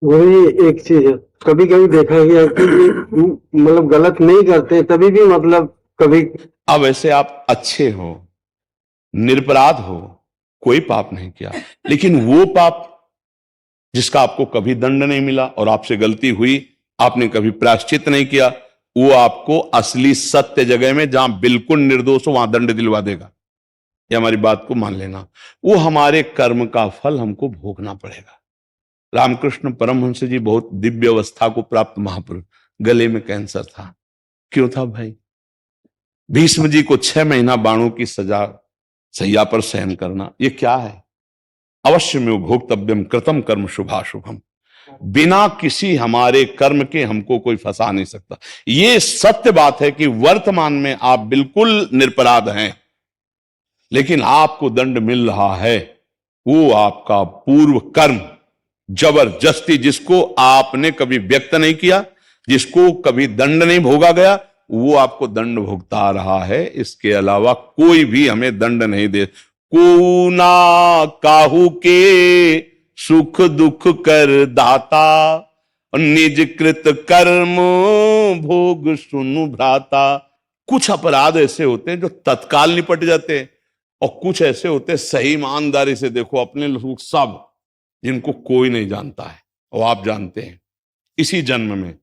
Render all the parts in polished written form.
वही एक चीज है। कभी कभी देखा गया कि मतलब गलत नहीं करते तभी भी मतलब कभी। अब ऐसे आप अच्छे हो, निरपराध हो, कोई पाप नहीं किया, लेकिन वो पाप जिसका आपको कभी दंड नहीं मिला और आपसे गलती हुई, आपने कभी प्रायश्चित नहीं किया, वो आपको असली सत्य जगह में जहां बिल्कुल निर्दोष हो वहां दंड दिलवा देगा। ये हमारी बात को मान लेना। वो हमारे कर्म का फल हमको भोगना पड़ेगा। रामकृष्ण परमहंस जी बहुत दिव्य अवस्था को प्राप्त महापुरुष, गले में कैंसर था। क्यों था भाई? भीष्म जी को 6 महीना बाणों की सजा सैया पर सहन करना, ये क्या है? अवश्य में भोक्तव्यम कृतम कर्म शुभाशुभम। बिना किसी हमारे कर्म के हमको कोई फंसा नहीं सकता। ये सत्य बात है कि वर्तमान में आप बिल्कुल निरपराध हैं, लेकिन आपको दंड मिल रहा है वो आपका पूर्व कर्म, जबरदस्ती, जिसको आपने कभी व्यक्त नहीं किया, जिसको कभी दंड नहीं भोगा गया, वो आपको दंड भुगता रहा है। इसके अलावा कोई भी हमें दंड नहीं दे। को ना काहू के सुख दुख कर दाता, निज कृत कर्म भोग सुनु भ्राता। कुछ अपराध ऐसे होते हैं जो तत्काल निपट जाते हैं, और कुछ ऐसे होते हैं सही ईमानदारी से देखो अपने लोग सब, जिनको कोई नहीं जानता है और आप जानते हैं। इसी जन्म में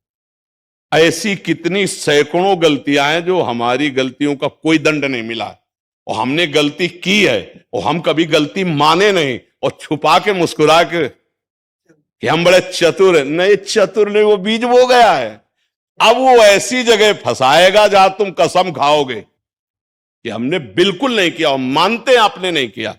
ऐसी कितनी सैकड़ों गलतियां हैं जो हमारी गलतियों का कोई दंड नहीं मिला है, और हमने गलती की है और हम कभी गलती माने नहीं और छुपा के मुस्कुरा के कि हम बड़े चतुर हैं। नहीं, चतुर नहीं, वो बीज बो गया है। अब वो ऐसी जगह फंसाएगा जहां तुम कसम खाओगे कि हमने बिल्कुल नहीं किया, और मानते आपने नहीं किया,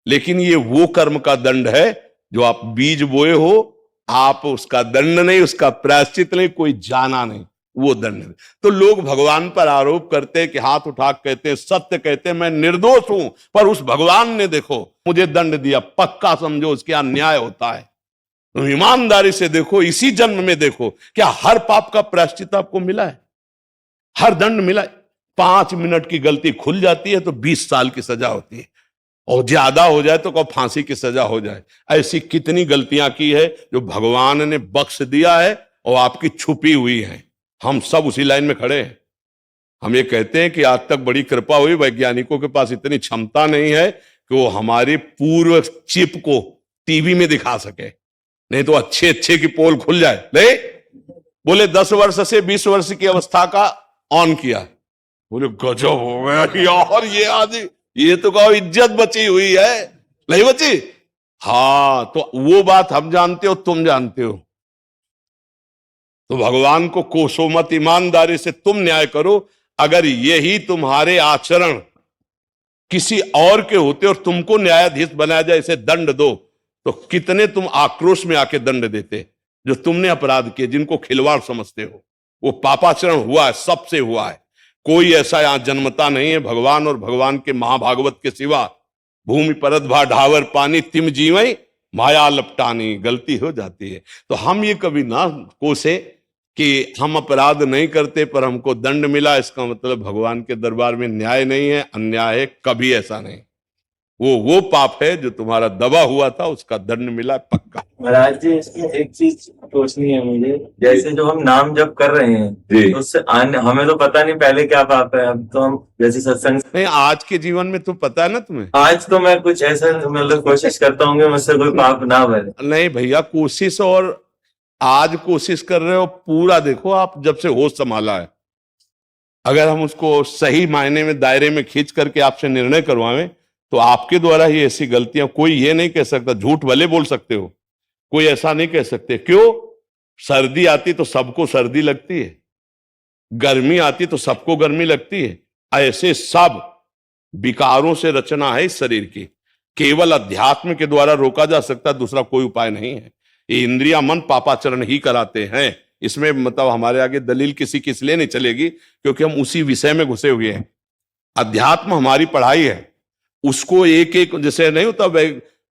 लेकिन ये वो कर्म का दंड है जो आप बीज बोए हो। आप उसका दंड नहीं, उसका प्रायश्चित नहीं, कोई जाना नहीं, वो दंड है। तो लोग भगवान पर आरोप करते हैं कि हाथ उठा कहते हैं, सत्य कहते हैं मैं निर्दोष हूं, पर उस भगवान ने देखो मुझे दंड दिया, पक्का समझो उसके यहां न्याय होता है। तो ईमानदारी से देखो, इसी जन्म में देखो, क्या हर पाप का प्रायश्चित आपको मिला है? हर दंड मिला है? 5 मिनट की गलती खुल जाती है तो 20 साल की सजा होती है, और ज्यादा हो जाए तो कब फांसी की सजा हो जाए। ऐसी कितनी गलतियां की है जो भगवान ने बख्श दिया है और आपकी छुपी हुई है। हम सब उसी लाइन में खड़े हैं। हम ये कहते हैं कि आज तक बड़ी कृपा हुई, वैज्ञानिकों के पास इतनी क्षमता नहीं है कि वो हमारे पूर्व चिप को टीवी में दिखा सके, नहीं तो अच्छे अच्छे की पोल खुल जाए। नहीं, बोले 10 वर्ष से 20 वर्ष की अवस्था का ऑन किया, बोले गजब हो गया यार, ये आदमी, ये तो कहो इज्जत बची हुई है, नहीं बची? हाँ, तो वो बात हम जानते हो, तुम जानते हो। तो भगवान को कोसो मत, ईमानदारी से तुम न्याय करो। अगर यही तुम्हारे आचरण किसी और के होते और तुमको न्यायाधीश बनाया जाए, इसे दंड दो, तो कितने तुम आक्रोश में आके दंड देते। जो तुमने अपराध किए, जिनको खिलवाड़ समझते हो, वो पापाचरण हुआ है, सबसे हुआ है। कोई ऐसा यहां जन्मता नहीं है भगवान और भगवान के महाभागवत के सिवा। भूमि परत भा ढावर पानी तिम जीवई माया लपटानी, गलती हो जाती है। तो हम ये कभी ना कोसे कि हम अपराध नहीं करते पर हमको दंड मिला, इसका मतलब भगवान के दरबार में न्याय नहीं है, अन्याय है। कभी ऐसा नहीं। वो पाप है जो तुम्हारा दबा हुआ था, उसका दंड मिला पक्का। महाराज जी, इसमें एक चीज सोचनी है मुझे, जैसे जो हम नाम जप कर रहे हैं तो उससे हमें तो पता नहीं पहले क्या पाप है। अब तो हम जैसे सत्संग नहीं, आज के जीवन में तो पता है ना तुम्हें। आज तो मैं कुछ ऐसा मतलब कोशिश करता हूँ कि मुझसे कोई पाप ना बने। नहीं भैया, कोशिश, और आज कोशिश कर रहे हो पूरा, देखो आप जब से होश संभाला है, अगर हम उसको सही मायने में दायरे में खींच करके आपसे निर्णय करवाएं तो आपके द्वारा ही ऐसी गलतियां कोई ये नहीं कह सकता। झूठ भले बोल सकते हो, कोई ऐसा नहीं कह सकते। क्यों? सर्दी आती तो सबको सर्दी लगती है, गर्मी आती तो सबको गर्मी लगती है। ऐसे सब विकारों से रचना है इस शरीर की, केवल अध्यात्म के द्वारा रोका जा सकता, दूसरा कोई उपाय नहीं है। ये इंद्रिया मन पापाचरण ही कराते हैं। इसमें मतलब हमारे आगे दलील किसी की इसलिए नहीं चलेगी क्योंकि हम उसी विषय में घुसे हुए हैं। अध्यात्म हमारी पढ़ाई है, उसको एक एक, जैसे नहीं होता,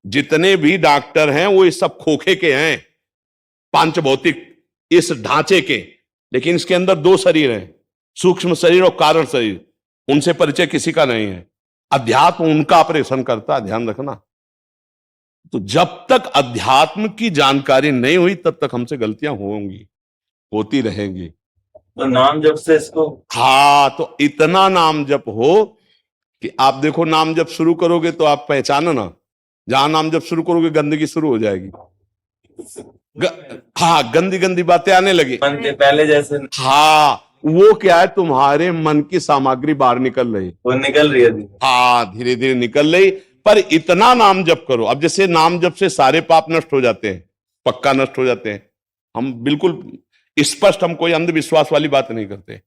जितने भी डॉक्टर हैं वो ये सब खोखे के हैं, पांच भौतिक इस ढांचे के, लेकिन इसके अंदर 2 शरीर हैं, सूक्ष्म शरीर और कारण शरीर। उनसे परिचय किसी का नहीं है। अध्यात्म उनका ऑपरेशन करता है, ध्यान रखना। तो जब तक अध्यात्म की जानकारी नहीं हुई तब तक हमसे गलतियां होंगी, होती रहेंगी। तो नाम जब से इसको हाँ, तो इतना नाम जप हो कि आप देखो, नाम जब शुरू करोगे तो आप पहचानो ना, जहां नाम जब शुरू करोगे गंदगी शुरू हो जाएगी। हाँ, गंदी गंदी बातें आने लगी मन के पहले जैसे हाँ, वो क्या है, तुम्हारे मन की सामग्री बाहर निकल रही, वो निकल रही है अभी। हाँ, धीरे धीरे निकल रही। पर इतना नाम जप करो, अब जैसे नाम जप से सारे पाप नष्ट हो जाते हैं, पक्का नष्ट हो जाते हैं। हम बिल्कुल स्पष्ट, हम कोई अंधविश्वास वाली बात नहीं करते।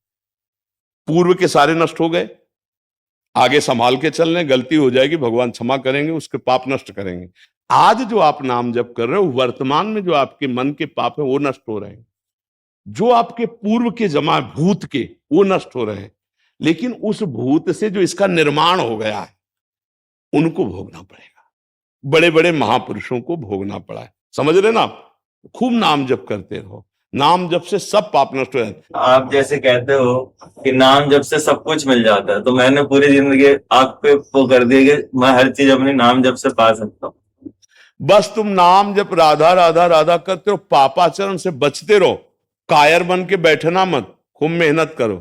पूर्व के सारे नष्ट हो गए, आगे संभाल के चल रहे, गलती हो जाएगी भगवान क्षमा करेंगे, उसके पाप नष्ट करेंगे। आज जो आप नाम जप कर रहे हो, वर्तमान में जो आपके मन के पाप है वो नष्ट हो रहे हैं, जो आपके पूर्व के जमा भूत के वो नष्ट हो रहे हैं। लेकिन उस भूत से जो इसका निर्माण हो गया है उनको भोगना पड़ेगा, बड़े बड़े महापुरुषों को भोगना पड़ा है, समझ रहे ना आप। खूब नाम जप करते रहो, नाम जप से सब पाप नष्ट हो जाते हैं। आप जैसे कहते हो कि नाम जब से सब कुछ मिल जाता है, तो मैंने पूरी जिंदगी आप पे वो कर दिया कि मैं हर चीज अपने नाम जब से पा सकता हूँ। बस तुम नाम जप राधा राधा राधा करते रहो, पापाचरण से बचते रहो, कायर बन के बैठना मत, खूब मेहनत करो,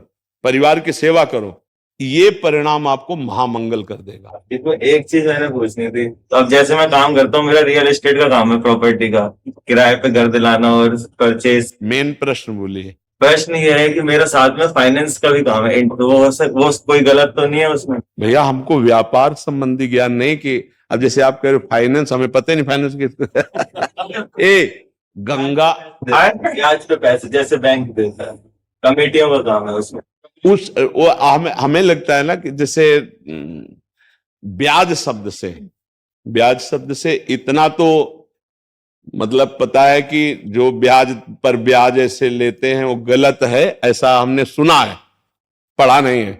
परिवार की सेवा करो, ये परिणाम आपको महामंगल कर देगा। इसमें एक चीज मैंने पूछनी थी। तो अब जैसे मैं काम करता हूँ, मेरा रियल एस्टेट का काम है, प्रॉपर्टी का किराए पे घर दिलाना और परचेज। मेन प्रश्न बोलिए। प्रश्न ये है कि मेरा साथ में फाइनेंस का भी काम है, तो वो कोई गलत तो नहीं है उसमें? भैया, हमको व्यापार संबंधी ज्ञान नहीं, कि अब जैसे आप कह रहे हो फाइनेंस, हमें पता ही नहीं फाइनेंस की ए गंगा ब्याज पे पैसे जैसे बैंक देता है, कमेटियों का काम है उसमें। वो हमें लगता है ना कि जैसे ब्याज शब्द से इतना तो मतलब पता है कि जो ब्याज पर ब्याज ऐसे लेते हैं वो गलत है, ऐसा हमने सुना है, पढ़ा नहीं है,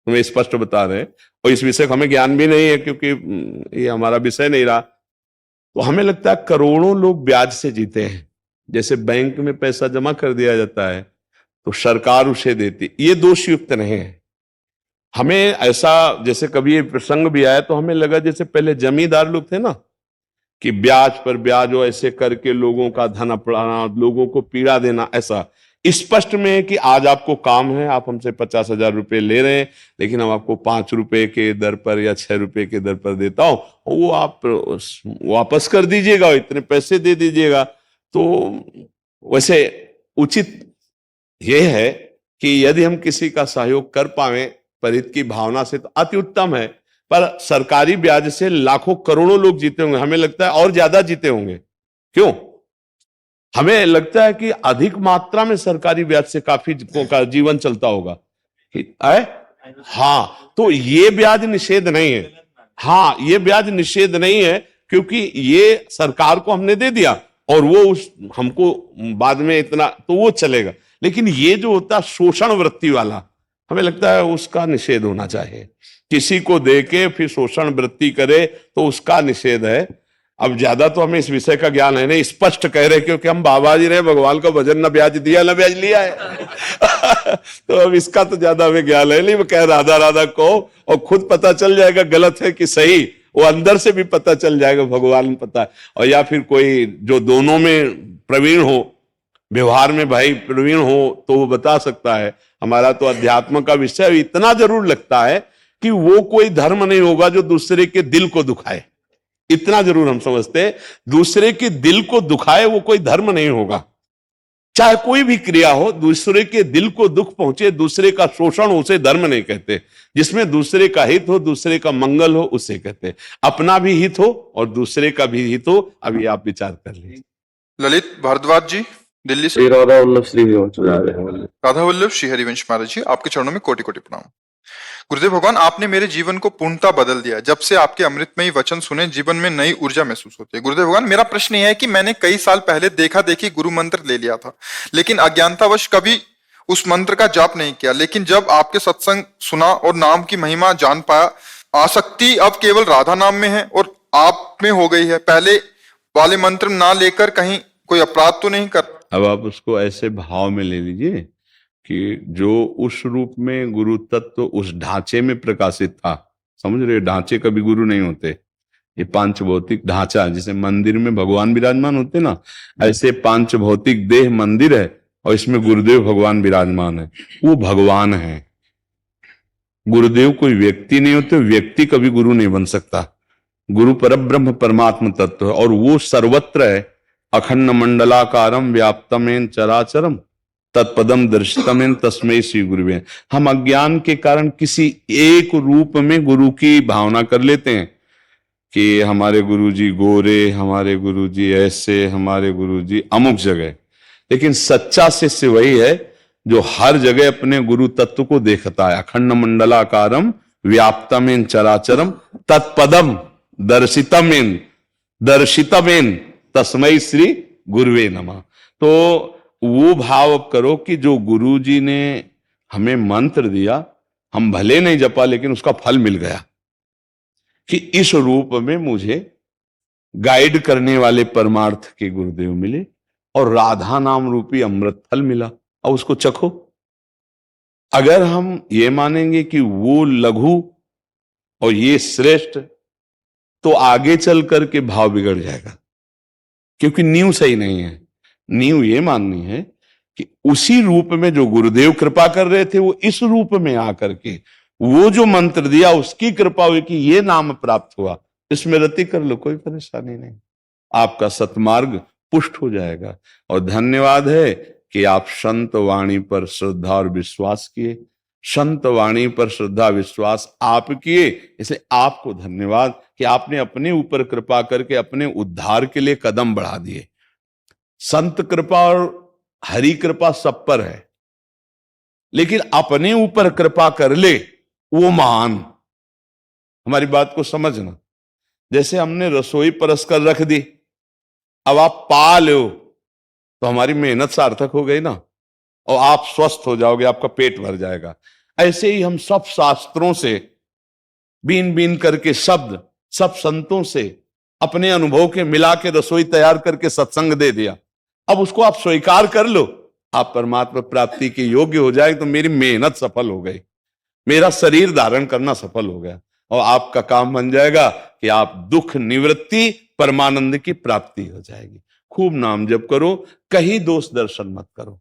हमें स्पष्ट बता रहे हैं। और इस विषय का हमें ज्ञान भी नहीं है क्योंकि ये हमारा विषय नहीं रहा। तो हमें लगता है करोड़ों लोग ब्याज से जीते हैं। जैसे बैंक में पैसा जमा कर दिया जाता है तो सरकार उसे देती, ये दोषयुक्त नहीं है। हमें ऐसा, जैसे कभी ये प्रसंग भी आया तो हमें लगा जैसे पहले जमींदार लोग थे ना, कि ब्याज पर ब्याज हो ऐसे करके लोगों का धन अपड़ाना, लोगों को पीड़ा देना। ऐसा स्पष्ट में है कि आज आपको काम है, आप हमसे 50,000 रुपए ले रहे हैं, लेकिन हम आपको 5 रुपए के दर पर या 6 रुपए के दर पर देता हूं, वो आप वापस कर दीजिएगा, इतने पैसे दे दीजिएगा। तो वैसे उचित ये है कि यदि हम किसी का सहयोग कर पाए परित की भावना से तो अति उत्तम है। पर सरकारी ब्याज से लाखों करोड़ों लोग जीते होंगे, हमें लगता है और ज्यादा जीते होंगे। क्यों? हमें लगता है कि अधिक मात्रा में सरकारी ब्याज से काफी का जीवन चलता होगा। हाँ, तो ये ब्याज निषेध नहीं है। हाँ, ये ब्याज निषेध नहीं है, क्योंकि ये सरकार को हमने दे दिया और वो हमको बाद में इतना, तो वो चलेगा। लेकिन ये जो होता शोषण वृत्ति वाला, हमें लगता है उसका निषेध होना चाहिए। किसी को दे के फिर शोषण वृत्ति करे तो उसका निषेध है। अब ज्यादा तो हमें इस विषय का ज्ञान है नहीं, स्पष्ट कह रहे क्योंकि हम बाबा जी रहे, भगवान का भजन न ब्याज दिया न ब्याज लिया है तो अब इसका तो ज्यादा हमें ज्ञान है नहीं। वो कह राधा राधा कहो और खुद पता चल जाएगा गलत है कि सही, वो अंदर से भी पता चल जाएगा, भगवान पता है। और या फिर कोई जो दोनों में प्रवीण हो, व्यवहार में भाई प्रवीण हो, तो वो बता सकता है। हमारा तो अध्यात्म का विषय इतना जरूर लगता है कि वो कोई धर्म नहीं होगा जो दूसरे के दिल को दुखाए, इतना जरूर हम समझते हैं। दूसरे के दिल को दुखाए वो कोई धर्म नहीं होगा। चाहे कोई भी क्रिया हो, दूसरे के दिल को दुख पहुंचे, दूसरे का शोषण, उसे धर्म नहीं कहते। जिसमें दूसरे का हित हो, दूसरे का मंगल हो, उसे कहते। अपना भी हित हो और दूसरे का भी हित हो। अभी आप विचार कर लीजिए। ललित भारद्वाज जी, दिल्ली से। राधा वल्लभ श्री राधा वल्लभ श्री हरिवंश महाराज जी, आपके चरणों में कोटि कोटि प्रणाम। गुरुदेव भगवान, आपने मेरे जीवन को पूर्णता बदल दिया। जब से आपके अमृतमयी वचन सुने, जीवन में नई ऊर्जा महसूस होती है। गुरुदेव भगवान, मेरा प्रश्न यह है कि मैंने कई साल पहले देखा देखी गुरु मंत्र ले लिया था, लेकिन अज्ञानतावश कभी उस मंत्र का जाप नहीं किया। लेकिन जब आपके सत्संग सुना और नाम की महिमा जान पाया, आसक्ति अब केवल राधा नाम में है और आप में हो गई है। पहले वाले मंत्र ना लेकर कहीं कोई अपराध तो नहीं कर? अब आप उसको ऐसे भाव में ले लीजिए कि जो उस रूप में गुरु तत्व उस ढांचे में प्रकाशित था, समझ रहे, ढांचे कभी गुरु नहीं होते, ये पांच भौतिक ढांचा, जैसे मंदिर में भगवान विराजमान होते ना, ऐसे पांच भौतिक देह मंदिर है और इसमें गुरुदेव भगवान विराजमान है। वो भगवान है। गुरुदेव कोई व्यक्ति नहीं होते, व्यक्ति कभी गुरु नहीं बन सकता। गुरु परब्रह्म परमात्म तत्व है और वो सर्वत्र है। अखंड मंडलाकारम व्याप्तमेन चराचरम तत्पदम दर्शितमेन तस्मै श्री गुरुवे। हम अज्ञान के कारण किसी एक रूप में गुरु की भावना कर लेते हैं कि हमारे गुरुजी गोरे, हमारे गुरुजी ऐसे, हमारे गुरुजी अमुक जगह। लेकिन सच्चा शिष्य वही है जो हर जगह अपने गुरु तत्व को देखता है। अखंड मंडलाकारम व्याप्तमेन चराचरम तत्पदम दर्शितमेन तस्मै श्री गुरुवे नमः। तो वो भाव करो कि जो गुरु जी ने हमें मंत्र दिया, हम भले नहीं जपा लेकिन उसका फल मिल गया, कि इस रूप में मुझे गाइड करने वाले परमार्थ के गुरुदेव मिले और राधा नाम रूपी अमृत फल मिला, और उसको चखो। अगर हम ये मानेंगे कि वो लघु और ये श्रेष्ठ, तो आगे चल करके भाव बिगड़ जाएगा, क्योंकि नींव सही नहीं है। नींव ये माननी है कि उसी रूप में जो गुरुदेव कृपा कर रहे थे, वो इस रूप में आकर के वो जो मंत्र दिया उसकी कृपा हुई कि ये नाम प्राप्त हुआ। इसमें रति कर लो, कोई परेशानी नहीं, आपका सतमार्ग पुष्ट हो जाएगा। और धन्यवाद है कि आप संत वाणी पर श्रद्धा और विश्वास किए। संत वाणी पर श्रद्धा विश्वास आप किए, इसलिए आपको धन्यवाद कि आपने अपने ऊपर कृपा करके अपने उद्धार के लिए कदम बढ़ा दिए। संत कृपा और हरि कृपा सब पर है, लेकिन अपने ऊपर कृपा कर ले वो महान। हमारी बात को समझना। जैसे हमने रसोई परस कर रख दी, अब आप पा लो तो हमारी मेहनत सार्थक हो गई ना, और आप स्वस्थ हो जाओगे, आपका पेट भर जाएगा। ऐसे ही हम सब शास्त्रों से बीन बीन करके शब्द, सब संतों से अपने अनुभव के मिला के रसोई तैयार करके सत्संग दे दिया। अब उसको आप स्वीकार कर लो, आप परमात्मा प्राप्ति के योग्य हो जाए। तो मेरी मेहनत सफल हो गई, मेरा शरीर धारण करना सफल हो गया, और आपका काम बन जाएगा कि आप दुख निवृत्ति परमानंद की प्राप्ति हो जाएगी। खूब नाम जप करो, कहीं दोष दर्शन मत करो।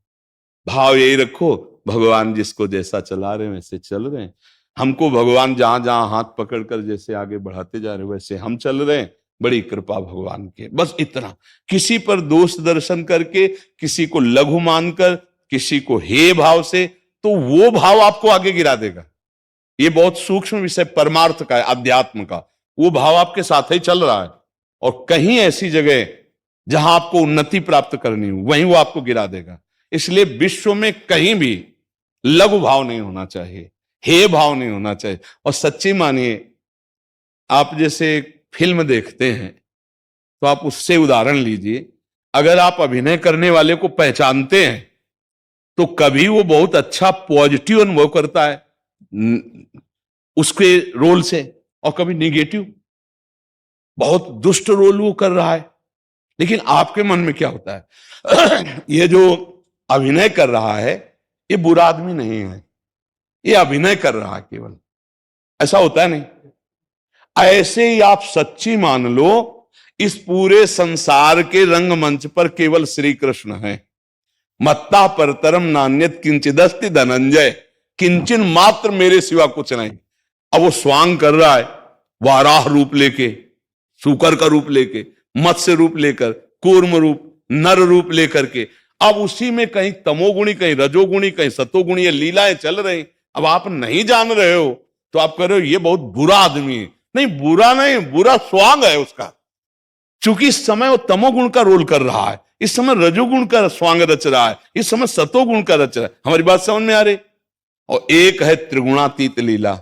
भाव यही रखो, भगवान जिसको जैसा चला रहे हैं वैसे चल रहे हैं। हमको भगवान जहां जहां हाथ पकड़कर जैसे आगे बढ़ाते जा रहे हैं वैसे हम चल रहे हैं। बड़ी कृपा भगवान के, बस इतना। किसी पर दोष दर्शन करके, किसी को लघु मानकर, किसी को हे भाव से, तो वो भाव आपको आगे गिरा देगा। ये बहुत सूक्ष्म विषय परमार्थ का है, अध्यात्म का। वो भाव आपके साथ ही चल रहा है, और कहीं ऐसी जगह जहां आपको उन्नति प्राप्त करनी हो वहीं वो आपको गिरा देगा। इसलिए विश्व में कहीं भी लघु भाव नहीं होना चाहिए, हे भाव नहीं होना चाहिए। और सच्ची मानिए, आप जैसे फिल्म देखते हैं तो आप उससे उदाहरण लीजिए। अगर आप अभिनय करने वाले को पहचानते हैं तो कभी वो बहुत अच्छा पॉजिटिव अनुभव करता है उसके रोल से, और कभी निगेटिव, बहुत दुष्ट रोल वो कर रहा है। लेकिन आपके मन में क्या होता है? ये जो अभिनय कर रहा है ये बुरा आदमी नहीं है, ये अभिनय कर रहा है केवल। ऐसा होता है नहीं। ऐसे ही आप सच्ची मान लो, इस पूरे संसार के रंगमंच पर केवल श्री कृष्ण है। मत्ता परतरम नान्यत किंचिदस्ति धनंजय, किंचन मात्र मेरे सिवा कुछ नहीं। अब वो स्वांग कर रहा है, वाराह रूप लेके, सूकर का रूप लेके, मत्स्य रूप लेकर, कूर्म रूप, नर रूप लेकर के। अब उसी में कहीं तमोगुणी, कहीं रजोगुणी, कहीं सतोगुणी ये लीलाएं चल रही। अब आप नहीं जान रहे हो तो आप कह रहे हो ये बहुत बुरा आदमी है। नहीं, बुरा नहीं, बुरा स्वांग है उसका। चूंकि इस समय वो तमोगुण का रोल कर रहा है, इस समय रजोगुण का स्वांग रच रहा है, इस समय सतोगुण का रच रहा है। हमारी बात समझ में आ रही? और एक है त्रिगुणातीत लीला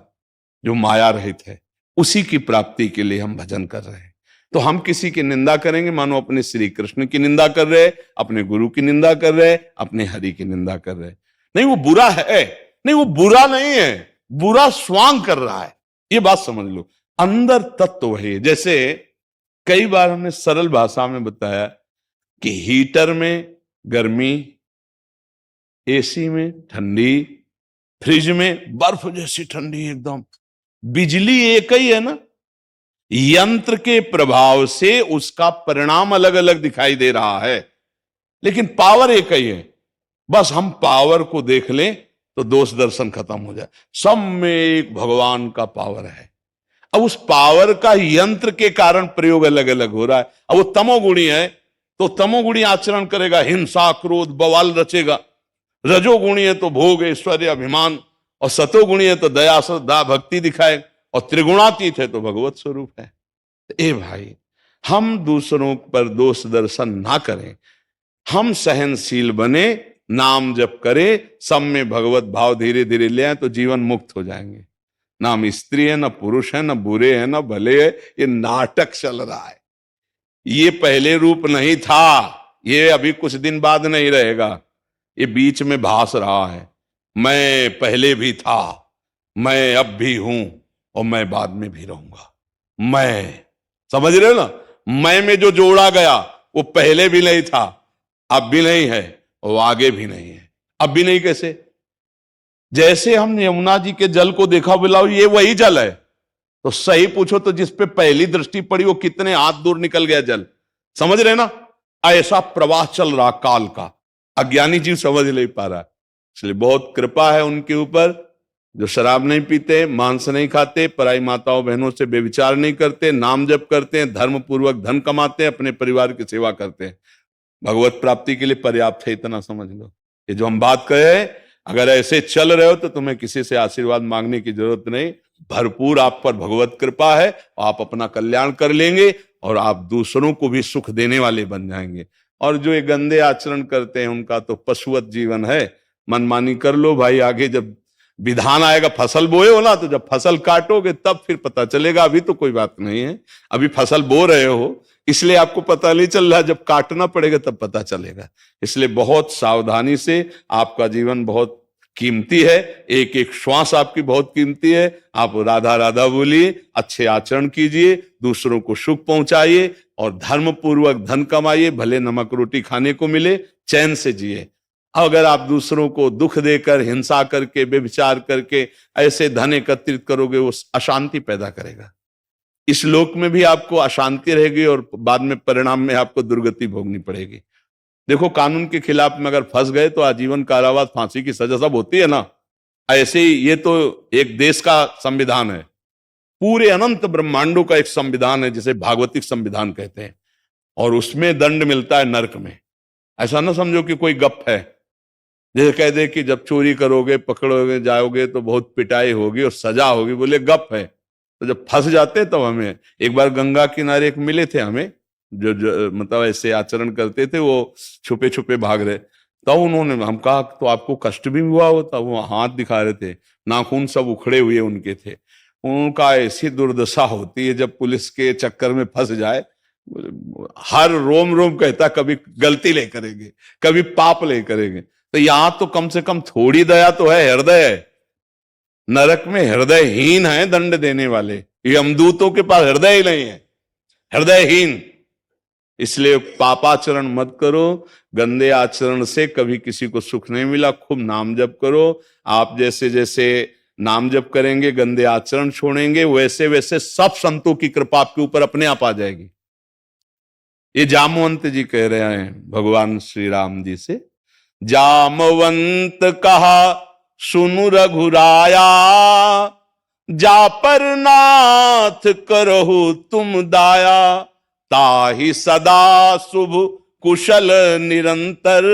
जो माया रहित है, उसी की प्राप्ति के लिए हम भजन कर रहे हैं। तो हम किसी की निंदा करेंगे, मानो अपने श्री कृष्ण की निंदा कर रहे, अपने गुरु की निंदा कर रहे, अपने हरि की निंदा कर रहे। नहीं, वो बुरा है, नहीं वो बुरा नहीं है, बुरा स्वांग कर रहा है। ये बात समझ लो, अंदर तत्व है। जैसे कई बार हमने सरल भाषा में बताया कि हीटर में गर्मी, एसी में ठंडी, फ्रिज में बर्फ जैसी ठंडी एकदम। बिजली एक ही है ना, यंत्र के प्रभाव से उसका परिणाम अलग अलग दिखाई दे रहा है, लेकिन पावर एक ही है। बस हम पावर को देख लें तो दोष दर्शन खत्म हो जाए। सब में एक भगवान का पावर है। अब उस पावर का यंत्र के कारण प्रयोग अलग अलग हो रहा है। अब वो तमोगुणी है तो तमोगुणी आचरण करेगा, हिंसा क्रोध बवाल रचेगा। रजोगुणी है तो भोग ऐश्वर्य अभिमान, और सतोगुणी है तो दया श्रद्धा भक्ति दिखाए, और त्रिगुणातीत है तो भगवत स्वरूप है। ए भाई, हम दूसरों पर दोष दर्शन ना करें, हम सहनशील बने, नाम जप करें, सब में भगवत भाव धीरे धीरे ले आए तो जीवन मुक्त हो जाएंगे। ना हम स्त्री है, ना पुरुष है, ना बुरे हैं, ना भले है। ये नाटक चल रहा है। ये पहले रूप नहीं था, ये अभी कुछ दिन बाद नहीं रहेगा। ये बीच में भास रहा है। मैं पहले भी था, मैं अब भी हूं, और मैं बाद में भी रहूंगा। मैं, समझ रहे हो ना? मैं में जो जोड़ा गया वो पहले भी नहीं था, अब भी नहीं है, और आगे भी नहीं है। अब भी नहीं कैसे? जैसे हम यमुना जी के जल को देखा, बोला ये वही जल है, तो सही पूछो तो जिस पे पहली दृष्टि पड़ी वो कितने हाथ दूर निकल गया जल। समझ रहे ना? ऐसा प्रवाह चल रहा काल का, अज्ञानी जीव समझ नहीं पा रहा। इसलिए बहुत कृपा है उनके ऊपर, जो शराब नहीं पीते, मांस नहीं खाते, पराई माताओं बहनों से बेविचार नहीं करते, नाम जप करते हैं, धर्म पूर्वक धन कमाते हैं, अपने परिवार की सेवा करते हैं। भगवत प्राप्ति के लिए पर्याप्त है, इतना समझ लो। ये जो हम बात कहे, अगर ऐसे चल रहे हो तो तुम्हें किसी से आशीर्वाद मांगने की जरूरत नहीं। भरपूर आप पर भगवत कृपा है, आप अपना कल्याण कर लेंगे और आप दूसरों को भी सुख देने वाले बन जाएंगे। और जो ये गंदे आचरण करते हैं उनका तो पशुवत जीवन है। मनमानी कर लो भाई, आगे जब विधान आएगा, फसल बोए हो ना, तो जब फसल काटोगे तब फिर पता चलेगा। अभी तो कोई बात नहीं है, अभी फसल बो रहे हो इसलिए आपको पता नहीं चल रहा, जब काटना पड़ेगा तब पता चलेगा। इसलिए बहुत सावधानी से, आपका जीवन बहुत कीमती है, एक एक श्वास आपकी बहुत कीमती है। आप राधा राधा बोलिए, अच्छे आचरण कीजिए, दूसरों को सुख पहुंचाइए, और धर्म पूर्वक धन कमाइए, भले नमक रोटी खाने को मिले, चैन से जिए। अगर आप दूसरों को दुख देकर, हिंसा करके, व्यभिचार करके ऐसे धन एकत्रित करोगे, वो अशांति पैदा करेगा। इस लोक में भी आपको अशांति रहेगी और बाद में परिणाम में आपको दुर्गति भोगनी पड़ेगी। देखो, कानून के खिलाफ में अगर फंस गए तो आजीवन कारावास, फांसी की सजा सब होती है ना। ऐसे ही ये तो एक देश का संविधान है, पूरे अनंत ब्रह्मांडों का एक संविधान है, जिसे भागवतिक संविधान कहते हैं, और उसमें दंड मिलता है नरक में। ऐसा ना समझो कि कोई गप है, जैसे कह दे कि जब चोरी करोगे, पकड़ोगे, जाओगे तो बहुत पिटाई होगी और सजा होगी, बोले गप है। तो जब फंस जाते तब हमें, एक बार गंगा किनारे एक मिले थे हमें, जो मतलब ऐसे आचरण करते थे, वो छुपे छुपे भाग रहे। तब उन्होंने हम कहा तो आपको कष्ट भी हुआ होता? वो हाथ दिखा रहे थे, नाखून सब उखड़े हुए उनके थे। उनका ऐसी दुर्दशा होती है जब पुलिस के चक्कर में फंस जाए, हर रोम रोम कहता कभी गलती नहीं करेंगे, कभी पाप नहीं करेंगे। तो यहां तो कम से कम थोड़ी दया तो है, हृदय है। नरक में हृदयहीन है दंड देने वाले, यमदूतों के पास हृदय ही नहीं है, हृदयहीन। इसलिए पापाचरण मत करो, गंदे आचरण से कभी किसी को सुख नहीं मिला। खूब नाम जप करो। आप जैसे जैसे नाम जप करेंगे, गंदे आचरण छोड़ेंगे, वैसे वैसे सब संतों की कृपा आपके ऊपर अपने आप आ जाएगी। ये जामवंत जी कह रहे हैं भगवान श्री राम जी से, जामवंत कहा सुनु रघुराया, जा पर नाथ करहु तुम दाया, ताहि सदा शुभ कुशल निरंतर,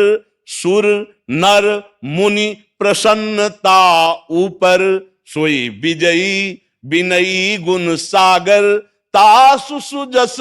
सुर नर मुनि प्रसन्नता ऊपर, सोई विजयी विनयी गुण सागर, तासु सुजस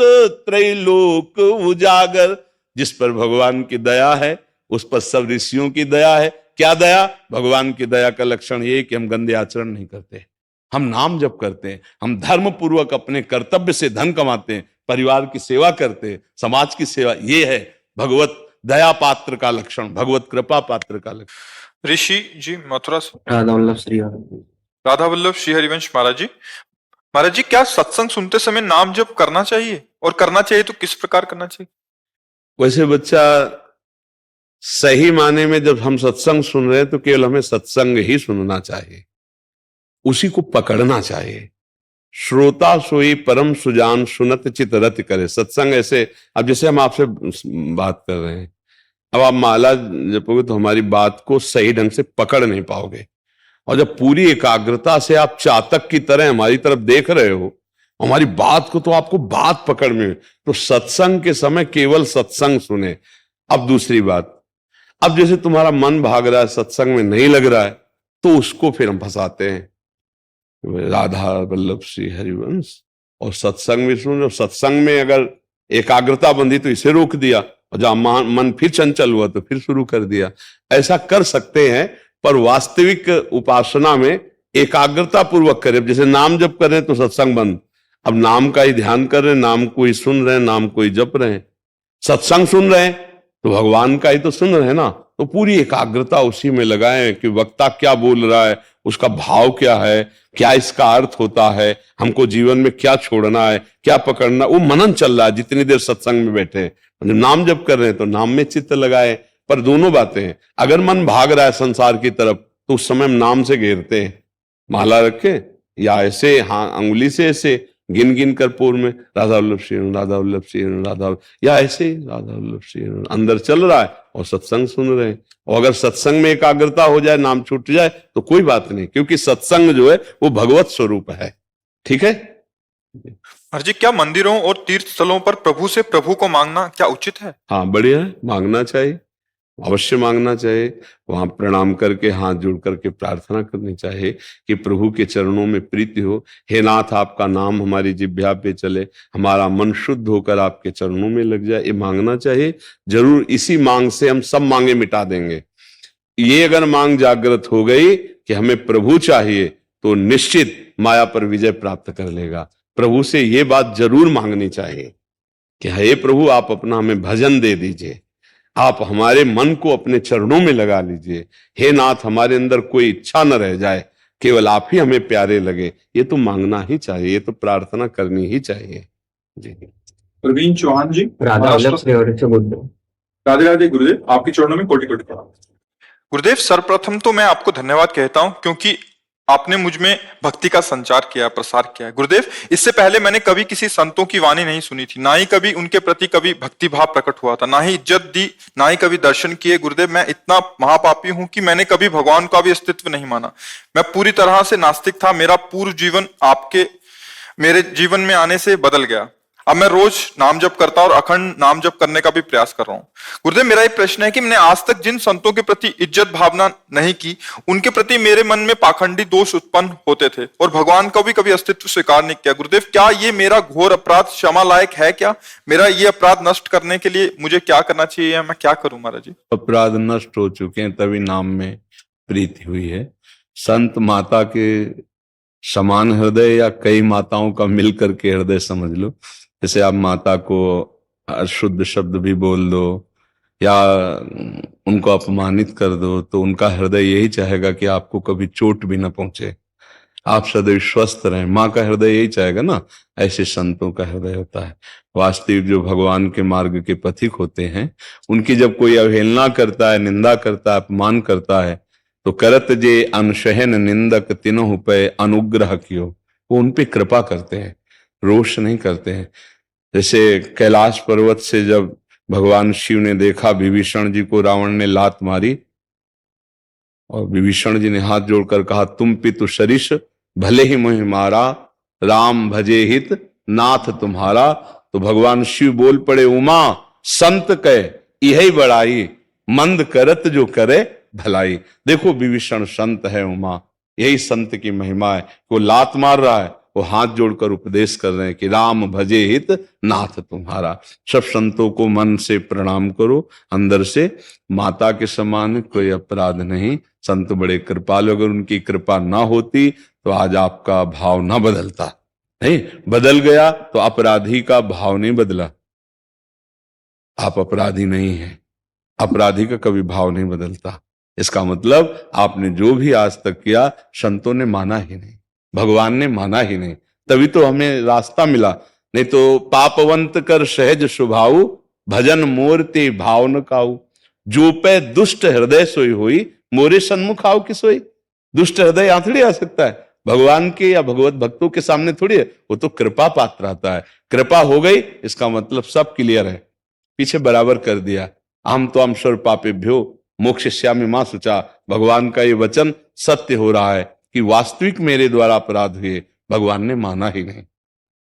त्रैलोक उजागर। जिस पर भगवान की दया है उस पर सब ऋषियों की दया है। क्या दया? भगवान की दया का लक्षण ये कि हम गंदे आचरण नहीं करते, हम नाम जप करते हैं, हम धर्म पूर्वक अपने कर्तव्य से धन कमाते हैं, परिवार की सेवा करते हैं, समाज की सेवा। ये है भगवत दया पात्र का लक्षण, भगवत कृपा पात्र का लक्षण। ऋषि जी मथुरा से राधा वल्लभ श्री हरिवंश महाराज जी, क्या सत्संग सुनते समय नाम जप करना चाहिए, और करना चाहिए तो किस प्रकार करना चाहिए? वैसे बच्चा, सही माने में जब हम सत्संग सुन रहे हैं तो केवल हमें सत्संग ही सुनना चाहिए, उसी को पकड़ना चाहिए। श्रोता सोई परम सुजान सुनत चित रत करे। सत्संग ऐसे, अब जैसे हम आपसे बात कर रहे हैं, अब आप माला जपोगे तो हमारी बात को सही ढंग से पकड़ नहीं पाओगे, और जब पूरी एकाग्रता से आप चातक की तरह हमारी तरफ देख रहे हो, हमारी बात को, तो आपको बात पकड़ में, तो सत्संग के समय केवल सत्संग सुने। अब दूसरी बात, अब जैसे तुम्हारा मन भाग रहा है, सत्संग में नहीं लग रहा है, तो उसको फिर हम फंसाते हैं, राधा वल्लभ श्री हरिवंश, और सत्संग में सुन, सत्संग में अगर एकाग्रता बंधी तो इसे रोक दिया, और जब मन फिर चंचल हुआ तो फिर शुरू कर दिया। ऐसा कर सकते हैं, पर वास्तविक उपासना में एकाग्रता पूर्वक करें। जैसे नाम जप कर रहे हैं तो सत्संग बंद, अब नाम का ही ध्यान कर रहे हैं, नाम को ही सुन रहे हैं, नाम को ही जप रहे हैं। सत्संग सुन रहे हैं तो भगवान का ही तो सुन रहे हैं ना, तो पूरी एकाग्रता उसी में लगाएं कि वक्ता क्या बोल रहा है, उसका भाव क्या है, क्या इसका अर्थ होता है, हमको जीवन में क्या छोड़ना है, क्या पकड़ना, वो मनन चल रहा है जितनी देर सत्संग में बैठे। जब नाम जप कर रहे हैं तो नाम में चित्त लगाए। पर दोनों बातें हैं, अगर मन भाग रहा है संसार की तरफ तो उस समय हम नाम से घेरते हैं, माला रखे या ऐसे हाँ अंगुली से ऐसे गिन गिन कर पोर में राधा वल्लभ श्री राधा वल्लभ श्री राधा, या ऐसे राधा वल्लभ श्री अंदर चल रहा है और सत्संग सुन रहे हैं। और अगर सत्संग में एकाग्रता हो जाए, नाम छूट जाए तो कोई बात नहीं, क्योंकि सत्संग जो है वो भगवत स्वरूप है। ठीक है जी, क्या मंदिरों और तीर्थ स्थलों पर प्रभु से प्रभु को मांगना क्या उचित है? हाँ, बढ़िया है, मांगना चाहिए, अवश्य मांगना चाहिए। वहां प्रणाम करके हाथ जोड़ करके प्रार्थना करनी चाहिए कि प्रभु के चरणों में प्रीति हो। हे नाथ, आपका नाम हमारी जिह्वा पे चले, हमारा मन शुद्ध होकर आपके चरणों में लग जाए, ये मांगना चाहिए। जरूर इसी मांग से हम सब मांगे मिटा देंगे। ये अगर मांग जागृत हो गई कि हमें प्रभु चाहिए, तो निश्चित माया पर विजय प्राप्त कर लेगा। प्रभु से ये बात जरूर मांगनी चाहिए कि हे प्रभु, आप अपना हमें भजन दे दीजिए, आप हमारे मन को अपने चरणों में लगा लीजिए। हे नाथ, हमारे अंदर कोई इच्छा न रह जाए, केवल आप ही हमें प्यारे लगे। ये तो मांगना ही चाहिए, ये तो प्रार्थना करनी ही चाहिए। जी। प्रवीण चौहान जी, राधा वल्लभ श्री हरिवंश। राधे राधे गुरुदेव, आपके चरणों में कोटि कोटि प्रणाम। गुरुदेव, सर्वप्रथम तो मैं आपको धन्यवाद कहता हूं, क्योंकि आपने मुझ में भक्ति का संचार किया, प्रसार किया है। गुरुदेव, इससे पहले मैंने कभी किसी संतों की वाणी नहीं सुनी थी, ना ही कभी उनके प्रति कभी भक्ति भाव प्रकट हुआ था, ना ही इज्जत दी, ना ही कभी दर्शन किए। गुरुदेव, मैं इतना महापापी हूं कि मैंने कभी भगवान का भी अस्तित्व नहीं माना। मैं पूरी तरह से नास्तिक था। मेरा पूर्ण जीवन आपके मेरे जीवन में आने से बदल गया। अब मैं रोज नाम जप करता और अखंड नाम जप करने का भी प्रयास कर रहा हूँ। गुरुदेव, मेरा एक प्रश्न है कि मैंने आज तक जिन संतों के प्रति इज्जत भावना नहीं की, उनके प्रति मेरे मन में पाखंडी दोष उत्पन्न होते थे और भगवान का भी कभी अस्तित्व स्वीकार नहीं किया। गुरुदेव, क्या ये मेरा घोर अपराध क्षमा लायक है? क्या मेरा ये अपराध नष्ट करने के लिए मुझे क्या करना चाहिए, या मैं क्या करूं महाराज जी? अपराध नष्ट हो चुके हैं, तभी नाम में प्रीति हुई है। संत माता के समान हृदय या कई माताओं का मिल करके हृदय समझ लो। जैसे आप माता को अशुद्ध शब्द भी बोल दो या उनको अपमानित कर दो, तो उनका हृदय यही चाहेगा कि आपको कभी चोट भी ना पहुंचे, आप सदैव स्वस्थ रहें। माँ का हृदय यही चाहेगा ना। ऐसे संतों का हृदय होता है। वास्तविक जो भगवान के मार्ग के पथिक होते हैं, उनकी जब कोई अवहेलना करता है, निंदा करता है, अपमान करता है, तो करत जे अनशहन निंदक तिनहु पे अनुग्रह कियो, वो उन पे कृपा करते हैं, रोष नहीं करते हैं। जैसे कैलाश पर्वत से जब भगवान शिव ने देखा विभीषण जी को रावण ने लात मारी, और विभीषण जी ने हाथ जोड़कर कहा, तुम पितु सरिष भले ही मोहि मारा, राम भजे हित नाथ तुम्हारा। तो भगवान शिव बोल पड़े, उमा संत कह यही बड़ाई, मंद करत जो करे भलाई। देखो विभीषण संत है, उमा, यही संत की महिमा है। वो लात मार रहा है, वो हाथ जोड़कर उपदेश कर रहे हैं कि राम भजे हित नाथ तुम्हारा। सब संतों को मन से प्रणाम करो, अंदर से। माता के समान कोई अपराध नहीं। संत बड़े कृपालु, अगर उनकी कृपा ना होती तो आज आपका भाव ना बदलता। नहीं बदल गया तो अपराधी का भाव नहीं बदला। आप अपराधी नहीं हैं, अपराधी का कभी भाव नहीं बदलता। इसका मतलब आपने जो भी आज तक किया, संतों ने माना ही नहीं, भगवान ने माना ही नहीं, तभी तो हमें रास्ता मिला। नहीं तो पापवंत कर सहज स्वभाव, भजन मूर्ति भाव न काऊ, जो पे दुष्ट हृदय सोई हुई, मोरे सन्मुख आओ की सोई। दुष्ट हृदय आंतड़ी आ सकता है, भगवान के या भगवत भक्तों के सामने थोड़ी है, वो तो कृपा पात्र आता है। कृपा हो गई इसका मतलब सब क्लियर है, पीछे बराबर कर दिया। हम तो हम स्वर पापेभ्यो मोक्षयिष्यामि मा शुचा, भगवान का ये वचन सत्य हो रहा है कि वास्तविक मेरे द्वारा अपराध हुए, भगवान ने माना ही नहीं,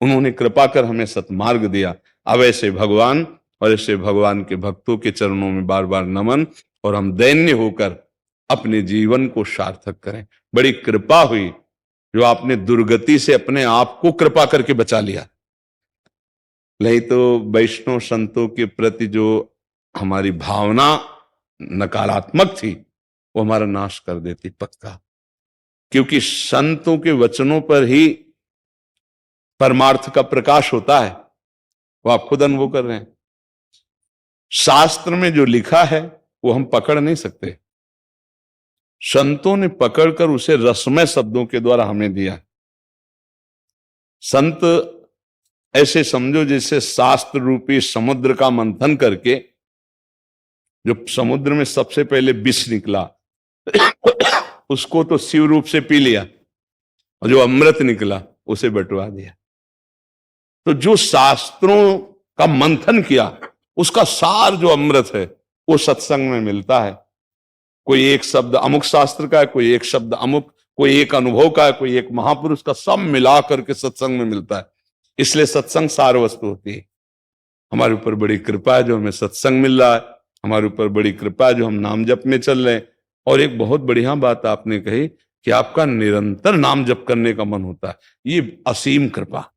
उन्होंने कृपा कर हमें सत्मार्ग दिया। अब ऐसे भगवान और ऐसे भगवान के भक्तों के चरणों में बार बार नमन, और हम दैन्य होकर अपने जीवन को सार्थक करें। बड़ी कृपा हुई जो आपने दुर्गति से अपने आप को कृपा करके बचा लिया, नहीं तो वैष्णव संतों के प्रति जो हमारी भावना नकारात्मक थी वो हमारा नाश कर देती पक्का। क्योंकि संतों के वचनों पर ही परमार्थ का प्रकाश होता है, वो आप खुद अनुभव कर रहे हैं। शास्त्र में जो लिखा है वो हम पकड़ नहीं सकते, संतों ने पकड़कर उसे रसमय शब्दों के द्वारा हमें दिया। संत ऐसे समझो जैसे शास्त्र रूपी समुद्र का मंथन करके, जो समुद्र में सबसे पहले विष निकला उसको तो शिव रूप से पी लिया, और जो अमृत निकला उसे बंटवा दिया। तो जो शास्त्रों का मंथन किया उसका सार जो अमृत है वो सत्संग में मिलता है। कोई एक शब्द अमुक शास्त्र का है, कोई एक शब्द अमुक, कोई एक अनुभव का है, कोई एक महापुरुष का, सब मिला करके सत्संग में मिलता है। इसलिए सत्संग सार वस्तु होती है। हमारे ऊपर बड़ी कृपा है जो हमें सत्संग मिल रहा है, हमारे ऊपर बड़ी कृपा है जो हम नाम जप में चल रहे हैं। और एक बहुत बढ़िया बात आपने कही कि आपका निरंतर नाम जप करने का मन होता है, ये असीम कृपा।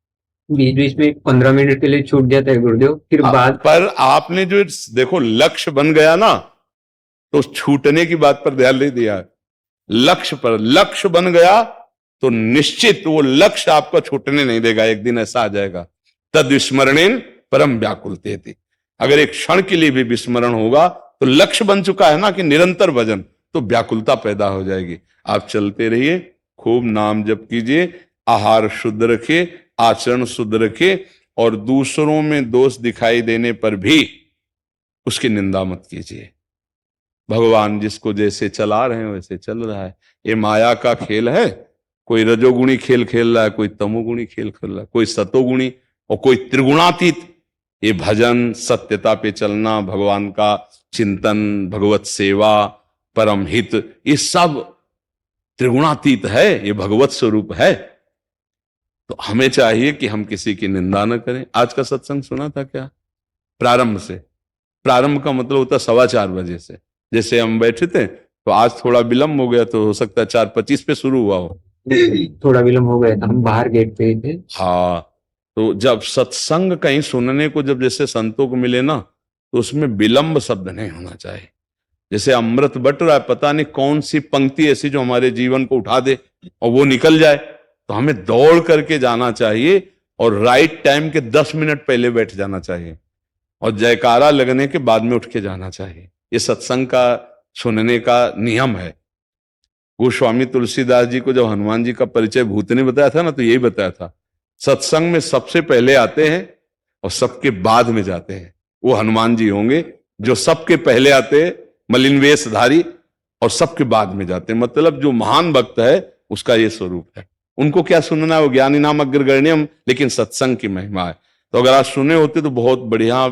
बीच बीच में 15 मिनट के लिए छूट जाता है गुरुदेव, फिर बाद पर आपने जो देखो लक्ष्य बन गया ना, तो छूटने की बात पर ध्यान नहीं दिया। लक्ष्य पर लक्ष्य बन गया तो निश्चित वो लक्ष्य आपका छूटने नहीं देगा। एक दिन ऐसा आ जाएगा, तद विस्मरणेन परम व्याकुलते थी। अगर एक क्षण के लिए भी विस्मरण होगा तो लक्ष्य बन चुका है ना कि निरंतर भजन, तो व्याकुलता पैदा हो जाएगी। आप चलते रहिए, खूब नाम जप कीजिए, आहार शुद्ध रखिए, आचरण शुद्ध रखिए, और दूसरों में दोष दिखाई देने पर भी उसकी निंदा मत कीजिए। भगवान जिसको जैसे चला रहे हैं वैसे चल रहा है। ये माया का खेल है, कोई रजोगुणी खेल खेल रहा है, कोई तमोगुणी खेल खेल रहा है, कोई सतोगुणी और कोई त्रिगुणातीत। ये भजन, सत्यता पे चलना, भगवान का चिंतन, भगवत सेवा, परम हित, ये सब त्रिगुणातीत है, ये भगवत स्वरूप है। तो हमें चाहिए कि हम किसी की निंदा न करें। आज का सत्संग सुना था क्या? प्रारंभ से, प्रारंभ का मतलब होता 4:15 बजे से। जैसे हम बैठे थे तो आज थोड़ा विलंब हो गया, तो हो सकता है 4:25 पे शुरू हुआ हो। थोड़ा विलंब हो गया था, हम बाहर गेट पे थे। हाँ, तो जब सत्संग कहीं सुनने को जब जैसे संतों को मिले ना, तो उसमें विलंब शब्द नहीं होना चाहिए। जैसे अमृत बट रहा है, पता नहीं कौन सी पंक्ति ऐसी जो हमारे जीवन को उठा दे और वो निकल जाए, तो हमें दौड़ करके जाना चाहिए और राइट टाइम के 10 मिनट पहले बैठ जाना चाहिए और जयकारा लगने के बाद में उठ के जाना चाहिए। ये सत्संग का सुनने का नियम है। गोस्वामी तुलसीदास जी को जब हनुमान जी का परिचय भूत ने बताया था ना, तो यही बताया था, सत्संग में सबसे पहले आते हैं और सबके बाद में जाते हैं। वो हनुमान जी होंगे जो सबके पहले आते हैं, मलिन वेशधारी, और सबके बाद में जाते हैं। मतलब जो महान भक्त है उसका ये स्वरूप है। उनको क्या सुनना है, वो ज्ञानी नाम अग्रगण्यम, लेकिन सत्संग की महिमा है। तो अगर आज सुने होते तो बहुत बढ़िया।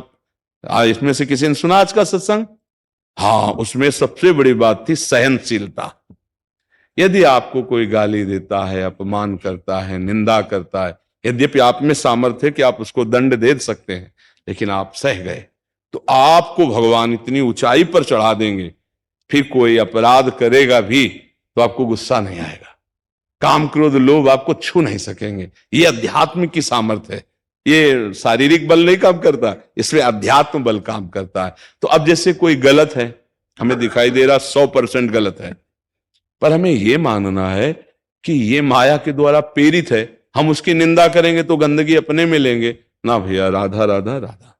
इसमें से किसी ने सुना आज का सत्संग? हाँ, उसमें सबसे बड़ी बात थी सहनशीलता। यदि आपको कोई गाली देता है, अपमान करता है, निंदा करता है, यद्यपि आप में सामर्थ्य है कि आप उसको दंड दे सकते हैं, लेकिन आप सह गए, तो आपको भगवान इतनी ऊंचाई पर चढ़ा देंगे, फिर कोई अपराध करेगा भी तो आपको गुस्सा नहीं आएगा। काम क्रोध लोभ आपको छू नहीं सकेंगे। ये अध्यात्म की सामर्थ्य है। ये शारीरिक बल नहीं काम करता, इसमें अध्यात्म बल काम करता है। तो अब जैसे कोई गलत है, हमें दिखाई दे रहा 100% गलत है, पर हमें यह मानना है कि ये माया के द्वारा प्रेरित है। हम उसकी निंदा करेंगे तो गंदगी अपने में लेंगे ना भैया। राधा राधा राधा।